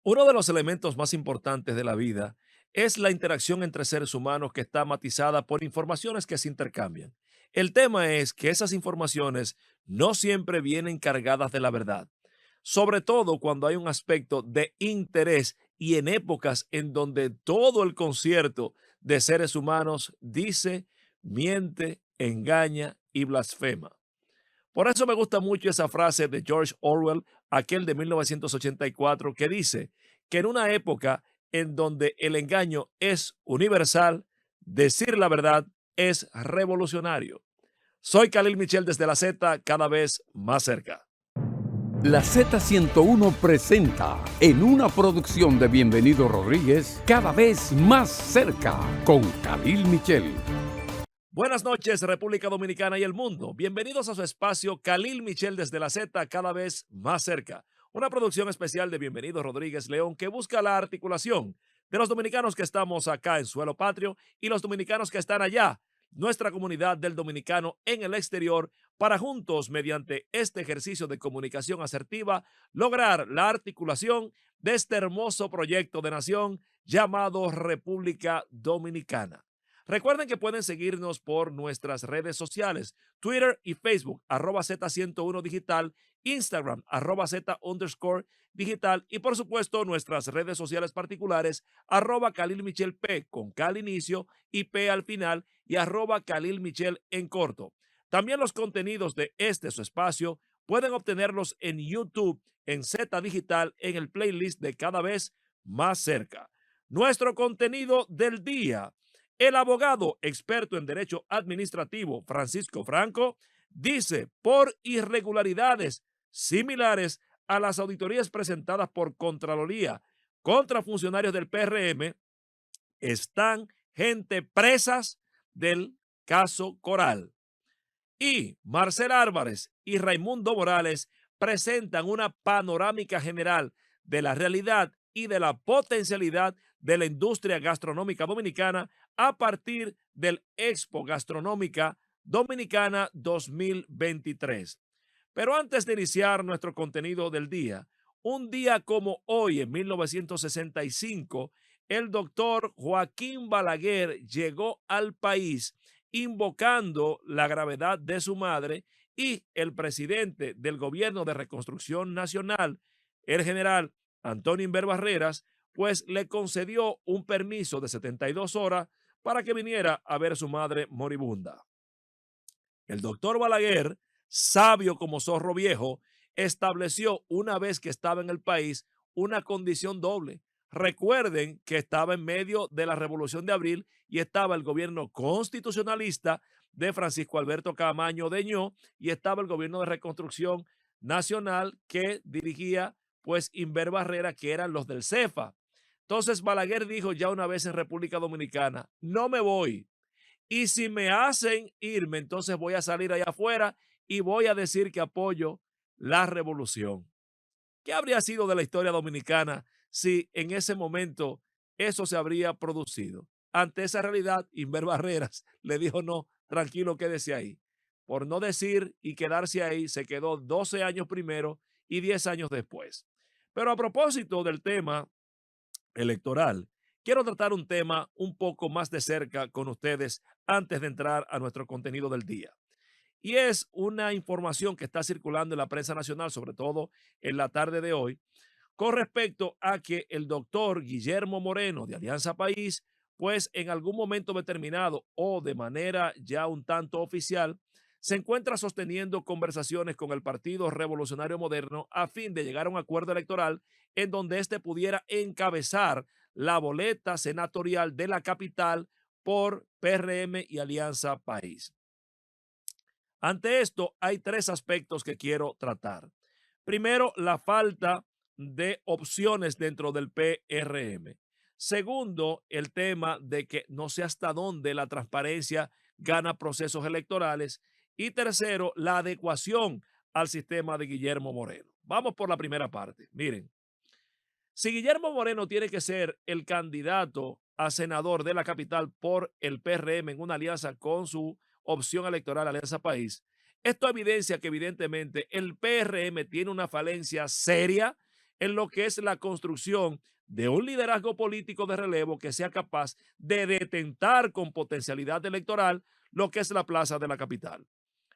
Uno de los elementos más importantes de la vida es la interacción entre seres humanos que está matizada por informaciones que se intercambian. El tema es que esas informaciones no siempre vienen cargadas de la verdad, sobre todo cuando hay un aspecto de interés y en épocas en donde todo el concierto de seres humanos dice, miente, engaña y blasfema. Por eso me gusta mucho esa frase de George Orwell, aquel de 1984, que dice que en una época en donde el engaño es universal, decir la verdad es revolucionario. Soy Khalil Michel desde la Z, cada vez más cerca. La Z101 presenta en una producción de Bienvenido Rodríguez, cada vez más cerca con Khalil Michel. Buenas noches, República Dominicana y el mundo. Bienvenidos a su espacio Khalil Michel desde la Z, cada vez más cerca. Una producción especial de Bienvenido Rodríguez León que busca la articulación de los dominicanos que estamos acá en suelo patrio y los dominicanos que están allá, nuestra comunidad del dominicano en el exterior, para juntos, mediante este ejercicio de comunicación asertiva, lograr la articulación de este hermoso proyecto de nación llamado República Dominicana. Recuerden que pueden seguirnos por nuestras redes sociales, Twitter y Facebook, @Z101 Digital, Instagram, @Z_Digital y por supuesto nuestras redes sociales particulares, @Khalil Michel P con K al inicio y P al final y @Khalil Michel en corto. También los contenidos de su espacio pueden obtenerlos en YouTube, en Z Digital, en el playlist de cada vez más cerca. Nuestro contenido del día. El abogado experto en derecho administrativo Francisco Franco dice por irregularidades similares a las auditorías presentadas por Contraloría contra funcionarios del PRM, están gente presas del caso Coral. Y Marcel Álvarez y Raimundo Morales presentan una panorámica general de la realidad y de la potencialidad de la industria gastronómica dominicana a partir del Expo Gastronómica Dominicana 2023. Pero antes de iniciar nuestro contenido del día, un día como hoy, en 1965, el doctor Joaquín Balaguer llegó al país invocando la gravedad de su madre y el presidente del gobierno de reconstrucción nacional, el general Antonio Inver Barreras, pues le concedió un permiso de 72 horas para que viniera a ver a su madre moribunda. El doctor Balaguer, sabio como zorro viejo, estableció una vez que estaba en el país una condición doble. Recuerden que estaba en medio de la Revolución de Abril y estaba el gobierno constitucionalista de Francisco Alberto Camaño Deñó y estaba el gobierno de reconstrucción nacional que dirigía pues Inver Barrera, que eran los del CEFA. Entonces Balaguer dijo ya una vez en República Dominicana, no me voy, y si me hacen irme, entonces voy a salir allá afuera y voy a decir que apoyo la revolución. ¿Qué habría sido de la historia dominicana si en ese momento eso se habría producido? Ante esa realidad, Inver Barreras le dijo no, tranquilo, quédese ahí. Por no decir y quedarse ahí, se quedó 12 años primero y 10 años después. Pero a propósito del tema electoral, quiero tratar un tema un poco más de cerca con ustedes antes de entrar a nuestro contenido del día. Y es una información que está circulando en la prensa nacional, sobre todo en la tarde de hoy, con respecto a que el doctor Guillermo Moreno de Alianza País, pues en algún momento determinado o de manera ya un tanto oficial, se encuentra sosteniendo conversaciones con el Partido Revolucionario Moderno a fin de llegar a un acuerdo electoral en donde éste pudiera encabezar la boleta senatorial de la capital por PRM y Alianza País. Ante esto, hay tres aspectos que quiero tratar. Primero, la falta de opciones dentro del PRM. Segundo, el tema de que no sé hasta dónde la transparencia gana procesos electorales. Y tercero, la adecuación al sistema de Guillermo Moreno. Vamos por la primera parte. Miren, si Guillermo Moreno tiene que ser el candidato a senador de la capital por el PRM en una alianza con su opción electoral Alianza País, esto evidencia que evidentemente el PRM tiene una falencia seria en lo que es la construcción de un liderazgo político de relevo que sea capaz de detentar con potencialidad electoral lo que es la plaza de la capital.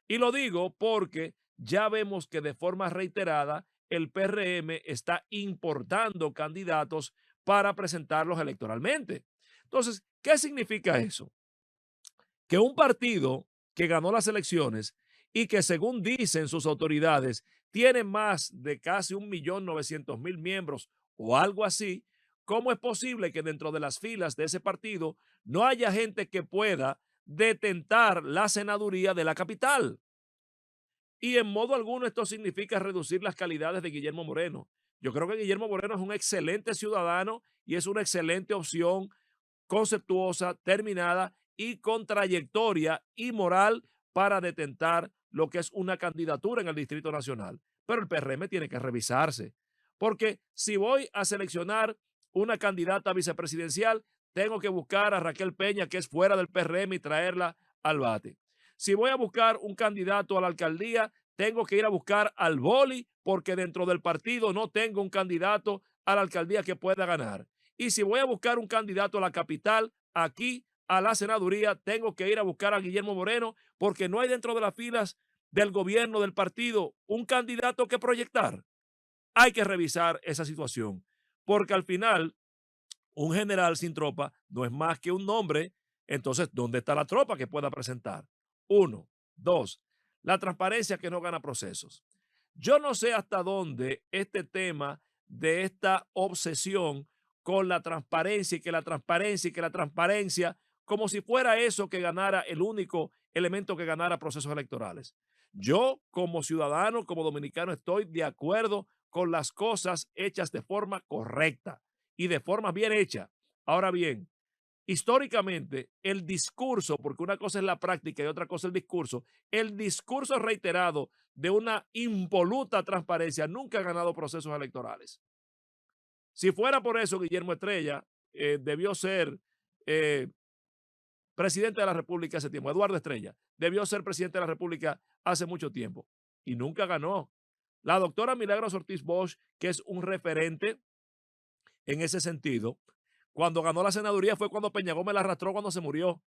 Y lo digo porque ya vemos que de forma reiterada el PRM está importando candidatos para presentarlos electoralmente. Entonces, ¿qué significa eso? Que un partido que ganó las elecciones y que según dicen sus autoridades tiene más de casi 1.900.000 miembros o algo así, ¿cómo es posible que dentro de las filas de ese partido no haya gente que pueda detentar la senaduría de la capital? Y en modo alguno esto significa reducir las calidades de Guillermo Moreno. Yo creo que Guillermo Moreno es un excelente ciudadano y es una excelente opción conceptuosa, terminada y con trayectoria y moral para detentar lo que es una candidatura en el Distrito Nacional. Pero el PRM tiene que revisarse, porque si voy a seleccionar una candidata vicepresidencial, tengo que buscar a Raquel Peña, que es fuera del PRM, y traerla al bate. Si voy a buscar un candidato a la alcaldía, tengo que ir a buscar al boli, porque dentro del partido no tengo un candidato a la alcaldía que pueda ganar. Y si voy a buscar un candidato a la capital, aquí a la senaduría, tengo que ir a buscar a Guillermo Moreno, porque no hay dentro de las filas del gobierno, del partido, un candidato que proyectar. Hay que revisar esa situación, porque al final un general sin tropa no es más que un nombre. Entonces, ¿dónde está la tropa que pueda presentar? Uno. Dos, la transparencia que no gana procesos. Yo no sé hasta dónde este tema de esta obsesión con la transparencia y que la transparencia y que la transparencia, como si fuera eso que ganara el único elemento que ganara procesos electorales. Yo como ciudadano, como dominicano, estoy de acuerdo con las cosas hechas de forma correcta y de forma bien hecha. Ahora bien, históricamente el discurso, porque una cosa es la práctica y otra cosa el discurso reiterado de una impoluta transparencia nunca ha ganado procesos electorales. Si fuera por eso, Guillermo Estrella debió ser presidente de la República hace tiempo. Eduardo Estrella debió ser presidente de la República hace mucho tiempo y nunca ganó. La doctora Milagros Ortiz Bosch, que es un referente en ese sentido, cuando ganó la senaduría fue cuando Peña Gómez la arrastró cuando se murió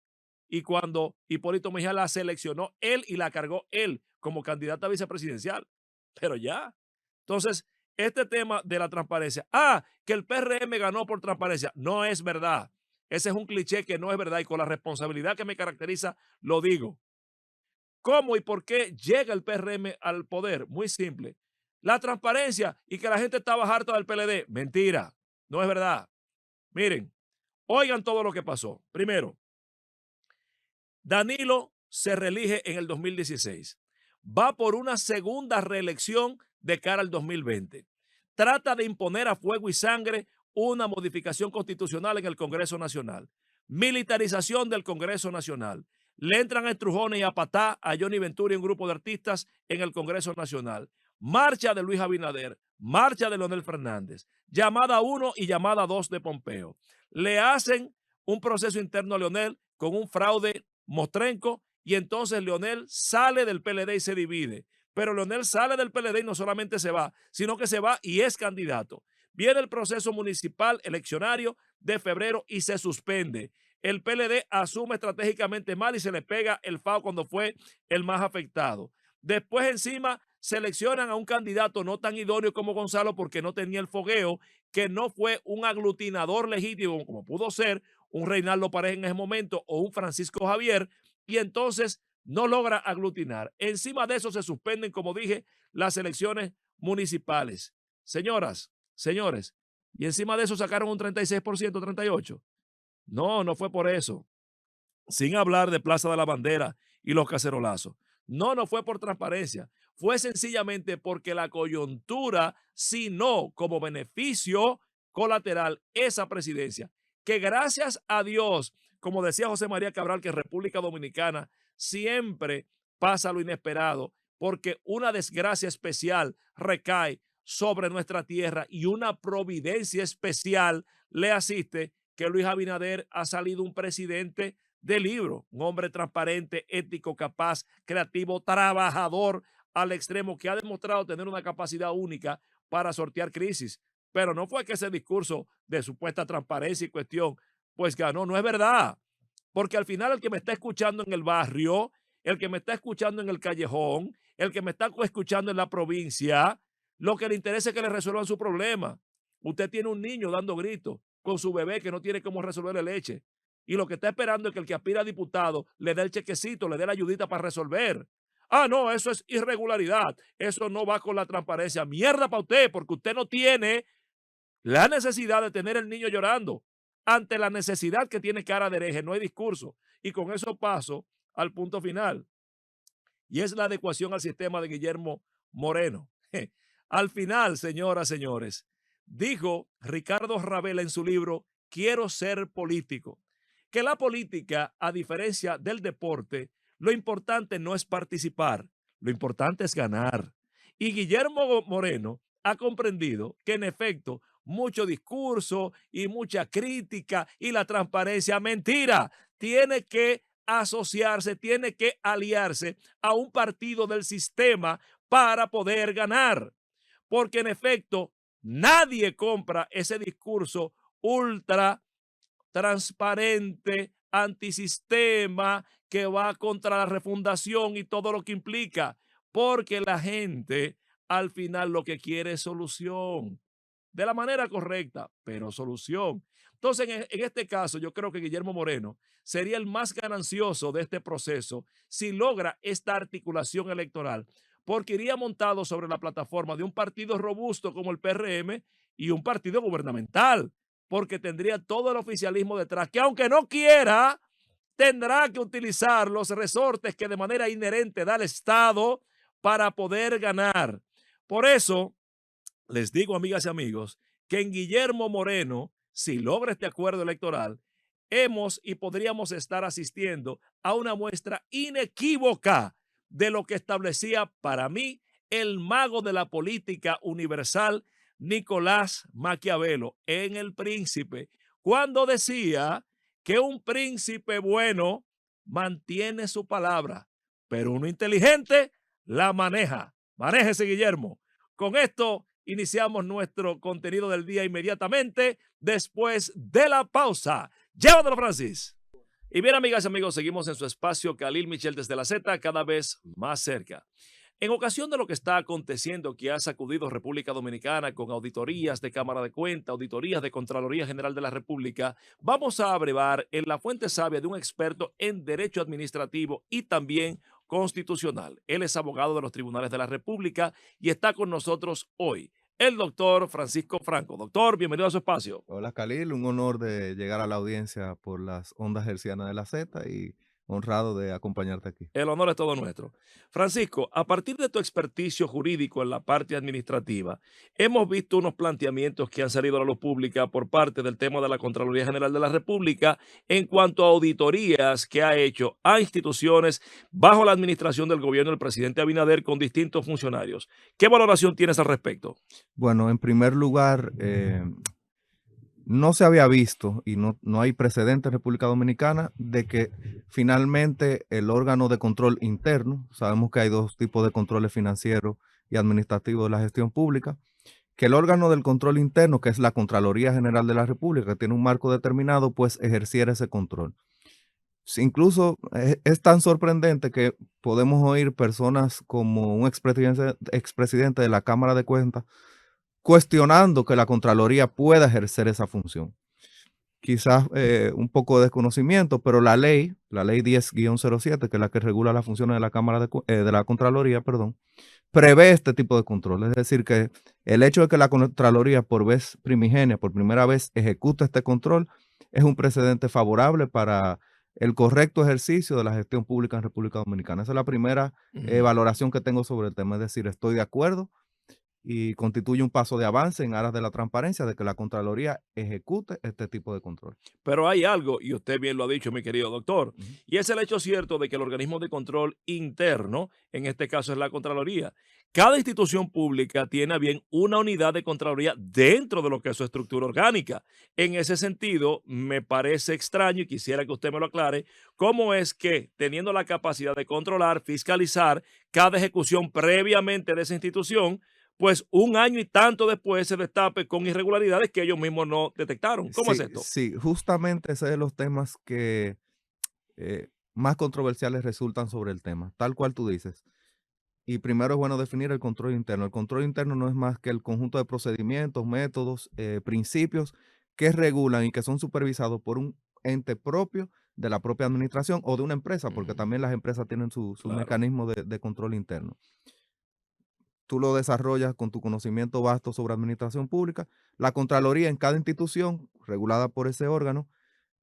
y cuando Hipólito Mejía la seleccionó él y la cargó él como candidata vicepresidencial. Pero ya. Entonces, este tema de la transparencia, que el PRM ganó por transparencia, no es verdad. Ese es un cliché que no es verdad y con la responsabilidad que me caracteriza lo digo. ¿Cómo y por qué llega el PRM al poder? Muy simple. La transparencia y que la gente estaba harta del PLD. Mentira. No es verdad. Miren, oigan todo lo que pasó. Primero, Danilo se reelige en el 2016. Va por una segunda reelección de cara al 2020. Trata de imponer a fuego y sangre una modificación constitucional en el Congreso Nacional. Militarización del Congreso Nacional. Le entran a estrujones y a patá a Johnny Ventura y un grupo de artistas en el Congreso Nacional. Marcha de Luis Abinader, marcha de Leonel Fernández, llamada 1 y llamada 2 de Pompeo. Le hacen un proceso interno a Leonel con un fraude mostrenco y entonces Leonel sale del PLD y se divide. Pero Leonel sale del PLD y no solamente se va, sino que se va y es candidato. Viene el proceso municipal eleccionario de febrero y se suspende. El PLD asume estratégicamente mal y se le pega el FAO cuando fue el más afectado. Después encima seleccionan a un candidato no tan idóneo como Gonzalo porque no tenía el fogueo, que no fue un aglutinador legítimo como pudo ser un Reinaldo Pareja en ese momento o un Francisco Javier, y entonces no logra aglutinar. Encima de eso se suspenden, como dije, las elecciones municipales. Señoras, señores, y encima de eso sacaron un 36%, 38%. No, no fue por eso. Sin hablar de Plaza de la Bandera y los cacerolazos. No, no fue por transparencia. Fue sencillamente porque la coyuntura, sino como beneficio colateral, esa presidencia, que gracias a Dios, como decía José María Cabral, que República Dominicana siempre pasa lo inesperado, porque una desgracia especial recae sobre nuestra tierra y una providencia especial le asiste, que Luis Abinader ha salido un presidente de libro, un hombre transparente, ético, capaz, creativo, trabajador al extremo, que ha demostrado tener una capacidad única para sortear crisis. Pero no fue que ese discurso de supuesta transparencia y cuestión, pues ganó. No es verdad. Porque al final el que me está escuchando en el barrio, el que me está escuchando en el callejón, el que me está escuchando en la provincia, lo que le interesa es que le resuelvan su problema. Usted tiene un niño dando gritos con su bebé que no tiene cómo resolverle leche. Y lo que está esperando es que el que aspira a diputado le dé el chequecito, le dé la ayudita para resolver. Ah, no, eso es irregularidad. Eso no va con la transparencia. Mierda para usted, porque usted no tiene la necesidad de tener el niño llorando. Ante la necesidad que tiene cara de hereje, no hay discurso. Y con eso paso al punto final. Y es la adecuación al sistema de Guillermo Moreno. Al final, señoras, señores, dijo Ricardo Ravela en su libro Quiero ser político, que la política, a diferencia del deporte, lo importante no es participar, lo importante es ganar. Y Guillermo Moreno ha comprendido que en efecto mucho discurso y mucha crítica y la transparencia, mentira, tiene que asociarse, tiene que aliarse a un partido del sistema para poder ganar. Porque en efecto, nadie compra ese discurso ultra transparente, antisistema, que va contra la refundación y todo lo que implica, porque la gente al final lo que quiere es solución, de la manera correcta, pero solución. Entonces, en este caso, yo creo que Guillermo Moreno sería el más ganancioso de este proceso si logra esta articulación electoral, porque iría montado sobre la plataforma de un partido robusto como el PRM y un partido gubernamental, porque tendría todo el oficialismo detrás, que aunque no quiera, tendrá que utilizar los resortes que de manera inherente da el Estado para poder ganar. Por eso, les digo, amigas y amigos, que en Guillermo Moreno, si logra este acuerdo electoral, hemos y podríamos estar asistiendo a una muestra inequívoca de lo que establecía para mí el mago de la política universal, Nicolás Maquiavelo, en El Príncipe, cuando decía que un príncipe bueno mantiene su palabra, pero uno inteligente la maneja. Manéjese, Guillermo. Con esto iniciamos nuestro contenido del día inmediatamente después de la pausa. Llévatelo, Francis. Y bien, amigas y amigos, seguimos en su espacio Khalil Michel desde la Z, cada vez más cerca. En ocasión de lo que está aconteciendo, que ha sacudido República Dominicana con auditorías de Cámara de Cuentas, auditorías de Contraloría General de la República, vamos a abrevar en la fuente sabia de un experto en Derecho Administrativo y también constitucional. Él es abogado de los tribunales de la República y está con nosotros hoy, el doctor Francisco Franco. Doctor, bienvenido a su espacio. Hola Khalil, un honor de llegar a la audiencia por las ondas hercianas de la Z y honrado de acompañarte aquí. El honor es todo nuestro. Francisco, a partir de tu experticio jurídico en la parte administrativa, hemos visto unos planteamientos que han salido a la luz pública por parte del tema de la Contraloría General de la República en cuanto a auditorías que ha hecho a instituciones bajo la administración del gobierno del presidente Abinader con distintos funcionarios. ¿Qué valoración tienes al respecto? Bueno, en primer lugar, no se había visto y no hay precedente en República Dominicana de que finalmente el órgano de control interno, sabemos que hay dos tipos de controles financieros y administrativos de la gestión pública, que el órgano del control interno, que es la Contraloría General de la República, que tiene un marco determinado, pues ejerciera ese control. Incluso es tan sorprendente que podemos oír personas como un expresidente de la Cámara de Cuentas cuestionando que la Contraloría pueda ejercer esa función. Quizás un poco de desconocimiento, pero la ley 10-07, que es la que regula las funciones de la de la Contraloría, perdón, prevé este tipo de control. Es decir, que el hecho de que la Contraloría por vez primigenia, por primera vez, ejecute este control, es un precedente favorable para el correcto ejercicio de la gestión pública en República Dominicana. Esa es la primera valoración que tengo sobre el tema. Es decir, estoy de acuerdo y constituye un paso de avance en aras de la transparencia de que la Contraloría ejecute este tipo de control. Pero hay algo, y usted bien lo ha dicho, mi querido doctor, y es el hecho cierto de que el organismo de control interno, en este caso es la Contraloría, cada institución pública tiene a bien una unidad de Contraloría dentro de lo que es su estructura orgánica. En ese sentido, me parece extraño, y quisiera que usted me lo aclare, cómo es que, teniendo la capacidad de controlar, fiscalizar cada ejecución previamente de esa institución, pues un año y tanto después se destape con irregularidades que ellos mismos no detectaron. ¿Cómo es Sí, esto? sí, justamente ese es de los temas que más controversiales resultan sobre el tema, tal cual tú dices. Y primero es bueno definir el control interno. El control interno no es más que el conjunto de procedimientos, métodos, principios que regulan y que son supervisados por un ente propio de la propia administración o de una empresa, porque Ujú, también las empresas tienen su claro. mecanismo de control interno. Tú lo desarrollas con tu conocimiento vasto sobre administración pública. La Contraloría en cada institución, regulada por ese órgano,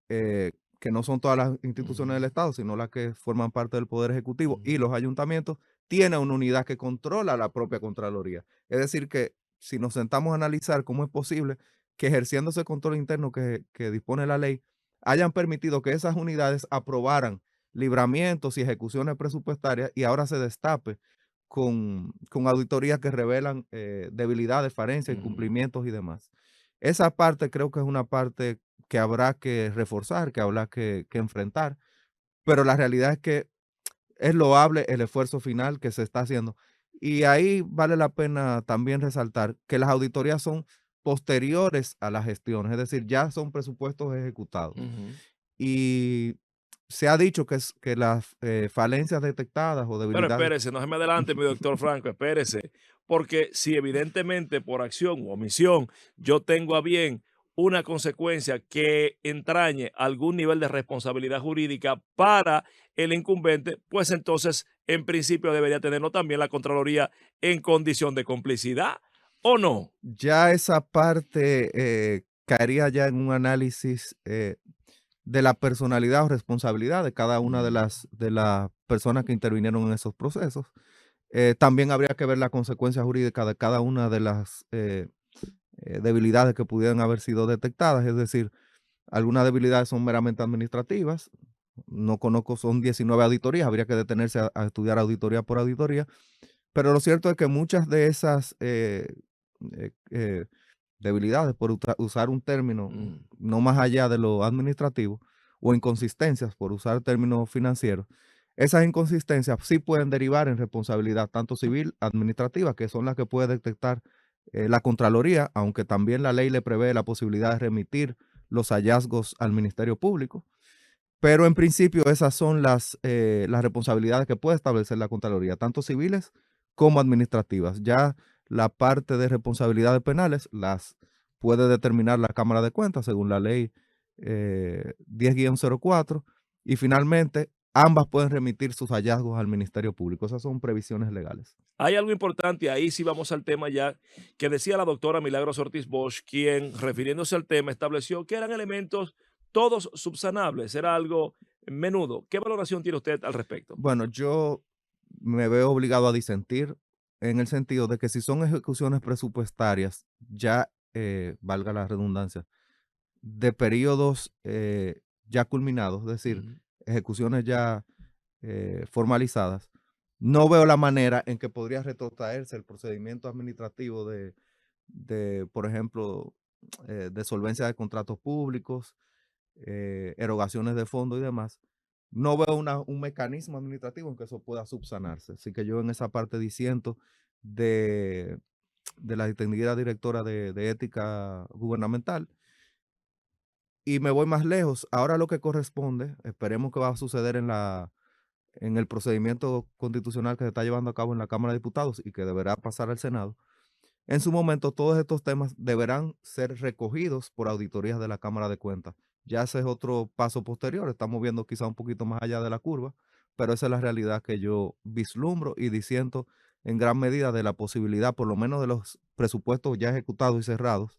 que no son todas las instituciones Ujú, del Estado, sino las que forman parte del Poder Ejecutivo y ujú, los ayuntamientos, tiene una unidad que controla la propia Contraloría. Es decir, que si nos sentamos a analizar cómo es posible que ejerciendo ese control interno que dispone la ley, hayan permitido que esas unidades aprobaran libramientos y ejecuciones presupuestarias y ahora se destape con auditorías que revelan debilidades, falencias, ujú. incumplimientos y demás. Esa parte creo que es una parte que habrá que reforzar, que habrá que enfrentar, pero la realidad es que es loable el esfuerzo final que se está haciendo. Y ahí vale la pena también resaltar que las auditorías son posteriores a la gestión, es decir, ya son presupuestos ejecutados. Ujú. Y se ha dicho que las falencias detectadas o Pero debilidades. espérese, no se me adelante, mi doctor Franco, espérese, porque si evidentemente por acción o omisión yo tengo a bien una consecuencia que entrañe algún nivel de responsabilidad jurídica para el incumbente, pues entonces en principio debería tenerlo también la Contraloría en condición de complicidad, ¿o no? Ya esa parte caería ya en un análisis de la personalidad o responsabilidad de cada una Mm, de las personas que intervinieron en esos procesos. También habría que ver la consecuencia jurídica de cada una de las debilidades que pudieran haber sido detectadas, es decir, algunas debilidades son meramente administrativas, no conozco, son 19 auditorías, habría que detenerse a estudiar auditoría por auditoría, pero lo cierto es que muchas de esas eh, eh, debilidades, por usar un término mm. no más allá de lo administrativo, o inconsistencias, por usar términos financieros, esas inconsistencias sí pueden derivar en responsabilidad tanto civil, administrativa, que son las que puede detectar la Contraloría, aunque también la ley le prevé la posibilidad de remitir los hallazgos al Ministerio Público. Pero en principio esas son las responsabilidades que puede establecer la Contraloría, tanto civiles como administrativas. Ya la parte de responsabilidades penales las puede determinar la Cámara de Cuentas según la ley 10-04 y finalmente ambas pueden remitir sus hallazgos al Ministerio Público. Esas son previsiones legales. Hay algo importante, ahí sí vamos al tema ya, que decía la doctora Milagros Ortiz Bosch, quien, refiriéndose al tema, estableció que eran elementos todos subsanables, era algo menudo. ¿Qué valoración tiene usted al respecto? Bueno, yo me veo obligado a disentir en el sentido de que si son ejecuciones presupuestarias, ya valga la redundancia, de periodos ya culminados, es decir, Ujú. ejecuciones ya formalizadas, no veo la manera en que podría retrotraerse el procedimiento administrativo por ejemplo, de solvencia de contratos públicos, erogaciones de fondos y demás. No veo un mecanismo administrativo en que eso pueda subsanarse. Así que yo en esa parte disiento de, de la distinguida directora de ética gubernamental. Y me voy más lejos. Ahora lo que corresponde, esperemos que va a suceder en el procedimiento constitucional que se está llevando a cabo en la Cámara de Diputados y que deberá pasar al Senado. En su momento, todos estos temas deberán ser recogidos por auditorías de la Cámara de Cuentas. Ya ese es otro paso posterior. Estamos viendo quizá un poquito más allá de la curva, pero esa es la realidad que yo vislumbro y disiento en gran medida de la posibilidad, por lo menos de los presupuestos ya ejecutados y cerrados,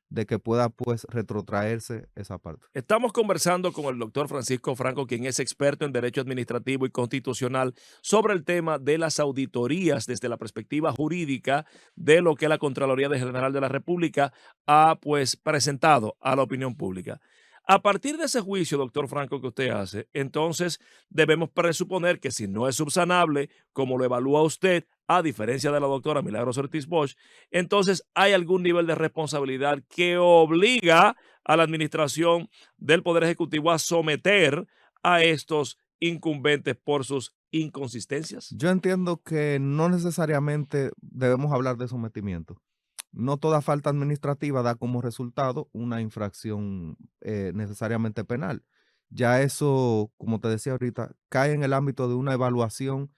de que pueda pues retrotraerse esa parte. Estamos conversando con el doctor Francisco Franco, quien es experto en Derecho Administrativo y Constitucional, sobre el tema de las auditorías desde la perspectiva jurídica de lo que la Contraloría General de la República ha pues presentado a la opinión pública. A partir de ese juicio, doctor Franco, que usted hace, entonces debemos presuponer que si no es subsanable, como lo evalúa usted, a diferencia de la doctora Milagros Ortiz Bosch, entonces hay algún nivel de responsabilidad que obliga a la administración del Poder Ejecutivo a someter a estos incumbentes por sus inconsistencias. Yo entiendo que no necesariamente debemos hablar de sometimiento. No toda falta administrativa da como resultado una infracción necesariamente penal. Ya eso, como te decía ahorita, cae en el ámbito de una evaluación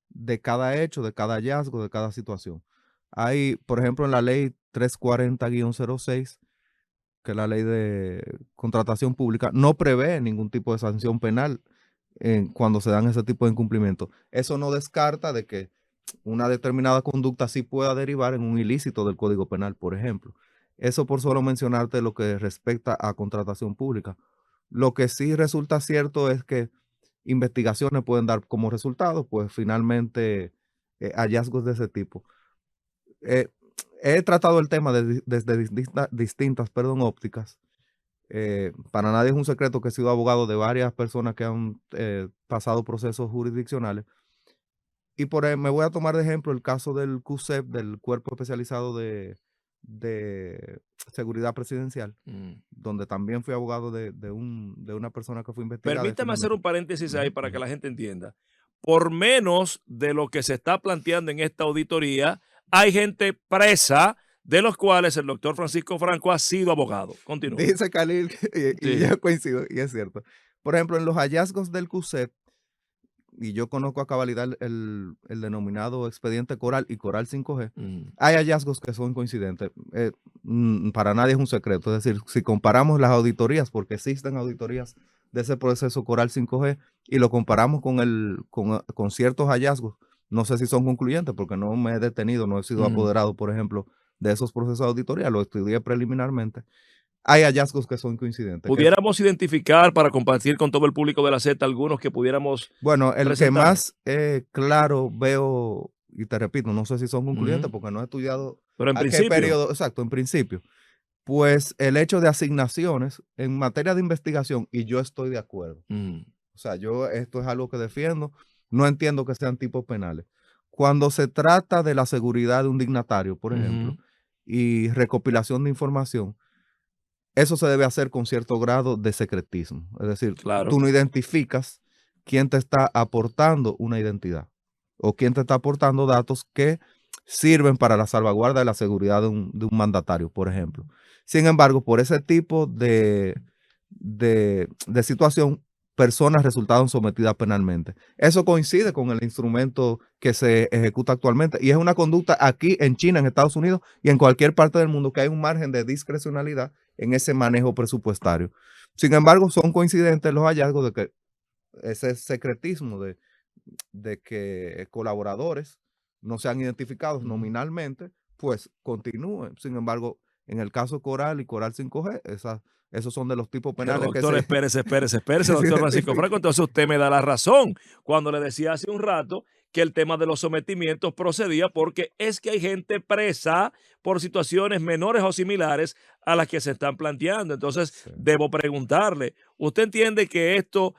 de cada hecho, de cada hallazgo, de cada situación. Hay, por ejemplo, en la ley 340-06, que es la ley de contratación pública, no prevé ningún tipo de sanción penal cuando se dan ese tipo de incumplimientos. Eso no descarta de que una determinada conducta sí pueda derivar en un ilícito del Código Penal, por ejemplo. Eso por solo mencionarte lo que respecta a contratación pública. Lo que sí resulta cierto es que investigaciones pueden dar como resultado, pues finalmente hallazgos de ese tipo. Eh, He tratado el tema desde distintas, perdón, ópticas. Para nadie es un secreto que he sido abogado de varias personas que han pasado procesos jurisdiccionales. Y me voy a tomar de ejemplo el caso del CUSEP, del Cuerpo Especializado de Seguridad Presidencial, donde también fui abogado de una persona que fue investigada. Y Permítame hacer finalmente. un paréntesis ahí Ujú, para que ujú. la gente entienda. Por menos de lo que se está planteando en esta auditoría, hay gente presa de los cuales el doctor Francisco Franco ha sido abogado. Continúe. Dice Khalil, y Sí. yo coincido, y es cierto. Por ejemplo, en los hallazgos del CUSEP, y yo conozco a cabalidad el denominado expediente Coral y Coral 5G, Mm. hay hallazgos que son coincidentes. Para nadie es un secreto. Es decir, si comparamos las auditorías, porque existen auditorías de ese proceso Coral 5G, y lo comparamos con ciertos hallazgos, no sé si son concluyentes, porque no me he detenido, no he sido Ujú. apoderado, por ejemplo, de esos procesos de auditoría, lo estudié preliminarmente. Hay hallazgos que son coincidentes. Pudiéramos identificar para compartir con todo el público de la Z algunos que pudiéramos Bueno, el que presentar. más claro veo, y te repito, no sé si son concluyentes Ujú. porque no he estudiado Pero en a qué principio, periodo, exacto, en principio. Pues el hecho de asignaciones en materia de investigación, y yo estoy de acuerdo. mm, O sea, yo esto es algo que defiendo, no entiendo que sean tipos penales. Cuando se trata de la seguridad de un dignatario, por ejemplo, ujú, y recopilación de información, eso se debe hacer con cierto grado de secretismo. Es decir, claro. tú no identificas quién te está aportando una identidad o quién te está aportando datos que sirven para la salvaguarda de la seguridad de un mandatario, por ejemplo. Sin embargo, por ese tipo de situación, personas resultaron sometidas penalmente. Eso coincide con el instrumento que se ejecuta actualmente y es una conducta aquí en China, en Estados Unidos y en cualquier parte del mundo que hay un margen de discrecionalidad en ese manejo presupuestario. Sin embargo, son coincidentes los hallazgos de que ese secretismo de que colaboradores no sean identificados Ujú. nominalmente, pues continúen. Sin embargo, en el caso Coral y Coral 5G, esos son de los tipos Pero penales que doctor, se, espérese, que se doctor Francisco Franco. identifican. Entonces usted me da la razón cuando le decía hace un rato que el tema de los sometimientos procedía porque es que hay gente presa por situaciones menores o similares a las que se están planteando. Entonces, Sí. debo preguntarle, ¿usted entiende que esto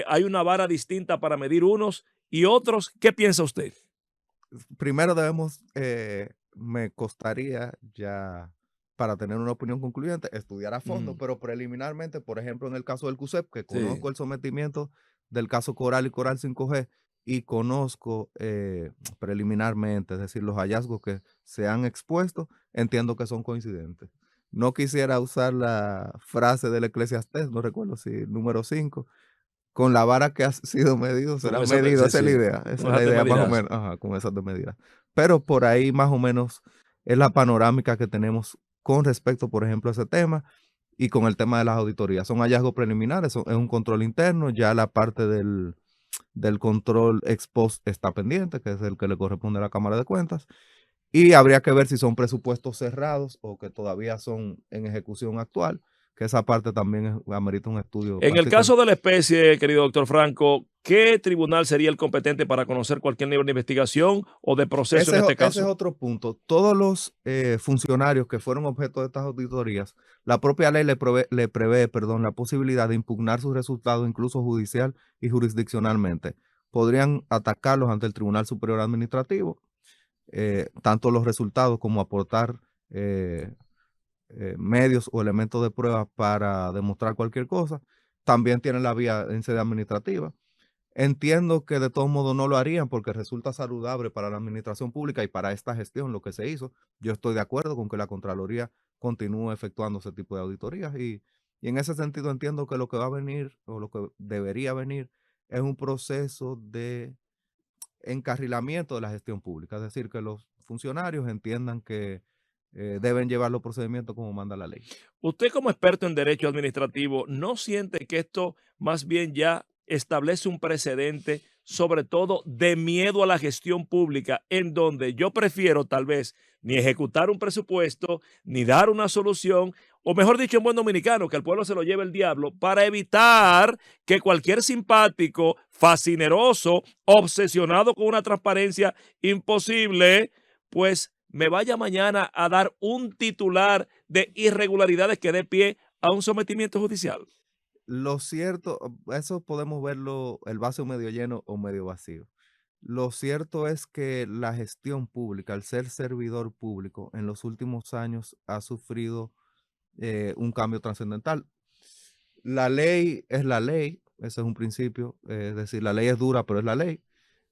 hay una vara distinta para medir unos y otros? ¿Qué piensa usted? Primero debemos, me costaría ya, para tener una opinión concluyente, estudiar a fondo, Mm, pero preliminarmente, por ejemplo, en el caso del CUSEP, que sí, conozco el sometimiento del caso Coral y Coral 5G, y conozco preliminarmente, es decir, los hallazgos que se han expuesto, entiendo que son coincidentes. No quisiera usar la frase del Eclesiastés, no recuerdo si número 5, con la vara que ha sido medido con será esa, medido, sí, esa es la sí, idea, con esa es esa la te idea más o medirás. menos, ajá, con esas de medida. Pero por ahí más o menos es la panorámica que tenemos con respecto, por ejemplo, a ese tema y con el tema de las auditorías. Son hallazgos preliminares, es un control interno, ya la parte del control ex post está pendiente, que es el que le corresponde a la Cámara de Cuentas, y habría que ver si son presupuestos cerrados o que todavía son en ejecución actual, que esa parte también amerita un estudio En el bastante. caso de la especie, querido doctor Franco, ¿qué tribunal sería el competente para conocer cualquier nivel de investigación o de proceso en este Ese es caso? otro punto. Todos los funcionarios que fueron objeto de estas auditorías, la propia ley le prevé, perdón, la posibilidad de impugnar sus resultados, incluso judicial y jurisdiccionalmente. Podrían atacarlos ante el Tribunal Superior Administrativo, tanto los resultados como aportar eh, medios o elementos de prueba para demostrar cualquier cosa. También tienen la vía en sede administrativa. Entiendo que de todos modos no lo harían porque resulta saludable para la administración pública y para esta gestión lo que se hizo. Yo estoy de acuerdo con que la Contraloría continúe efectuando ese tipo de auditorías y en ese sentido entiendo que lo que va a venir o lo que debería venir es un proceso de encarrilamiento de la gestión pública, es decir, que los funcionarios entiendan que deben llevar los procedimientos como manda la ley. Usted como experto en derecho administrativo, ¿no siente que esto más bien ya establece un precedente, sobre todo de miedo a la gestión pública, en donde yo prefiero tal vez ni ejecutar un presupuesto, ni dar una solución, o mejor dicho en buen dominicano, que el pueblo se lo lleve el diablo, para evitar que cualquier simpático, fascineroso, obsesionado con una transparencia imposible, pues me vaya mañana a dar un titular de irregularidades que dé pie a un sometimiento judicial? Lo cierto, eso podemos verlo, el vaso medio lleno o medio vacío. Lo cierto es que la gestión pública, al ser servidor público, en los últimos años ha sufrido un cambio trascendental. La ley es la ley, ese es un principio, es decir, la ley es dura, pero es la ley.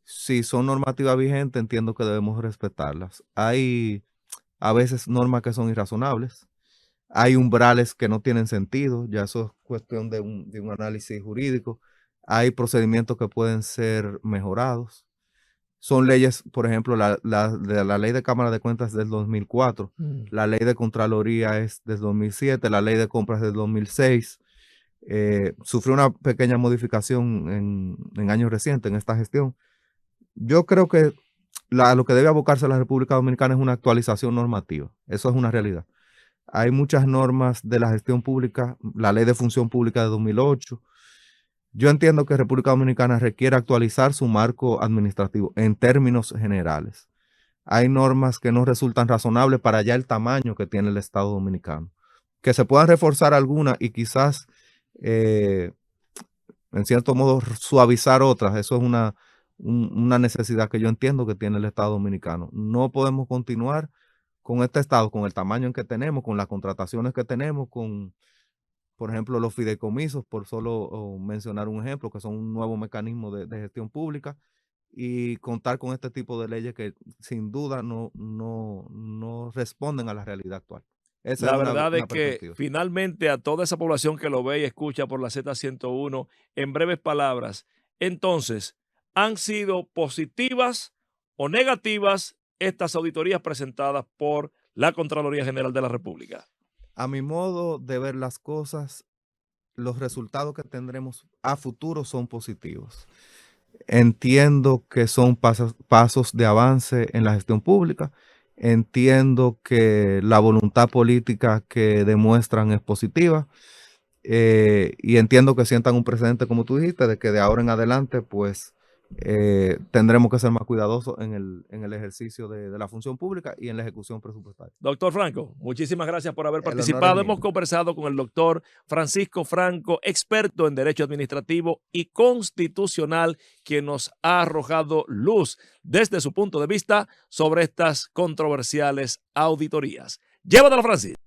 Si son normativas vigentes, entiendo que debemos respetarlas. Hay a veces normas que son irrazonables, hay umbrales que no tienen sentido, ya eso es cuestión de un análisis jurídico. Hay procedimientos que pueden ser mejorados. Son leyes, por ejemplo, la ley de Cámara de Cuentas del 2004, la ley de Contraloría es del 2007, la ley de compras del 2006. Sufrió una pequeña modificación en años recientes en esta gestión. Yo creo que lo que debe abocarse a la República Dominicana es una actualización normativa. Eso es una realidad. Hay muchas normas de la gestión pública, la ley de función pública de 2008. Yo entiendo que República Dominicana requiere actualizar su marco administrativo en términos generales. Hay normas que no resultan razonables para ya el tamaño que tiene el Estado Dominicano. Que se puedan reforzar algunas y quizás, en cierto modo, suavizar otras. Eso es una necesidad que yo entiendo que tiene el Estado Dominicano. No podemos continuar con este Estado, con el tamaño en que tenemos, con las contrataciones que tenemos, con, por ejemplo, los fideicomisos, por solo mencionar un ejemplo, que son un nuevo mecanismo de gestión pública, y contar con este tipo de leyes que sin duda no responden a la realidad actual. Esa es La verdad es una que perspectiva. finalmente a toda esa población que lo ve y escucha por la Z101, en breves palabras, entonces, ¿han sido positivas o negativas estas auditorías presentadas por la Contraloría General de la República? A mi modo de ver las cosas, los resultados que tendremos a futuro son positivos. Entiendo que son pasos de avance en la gestión pública. Entiendo que la voluntad política que demuestran es positiva. Y entiendo que sientan un precedente, como tú dijiste, de que de ahora en adelante, pues, tendremos que ser más cuidadosos en el ejercicio de la función pública y en la ejecución presupuestaria. Doctor Franco, muchísimas gracias por haber El honor es participado. mío. Hemos conversado con el doctor Francisco Franco, experto en Derecho Administrativo y Constitucional, quien nos ha arrojado luz desde su punto de vista sobre estas controversiales auditorías. Llévatelo, Francisco.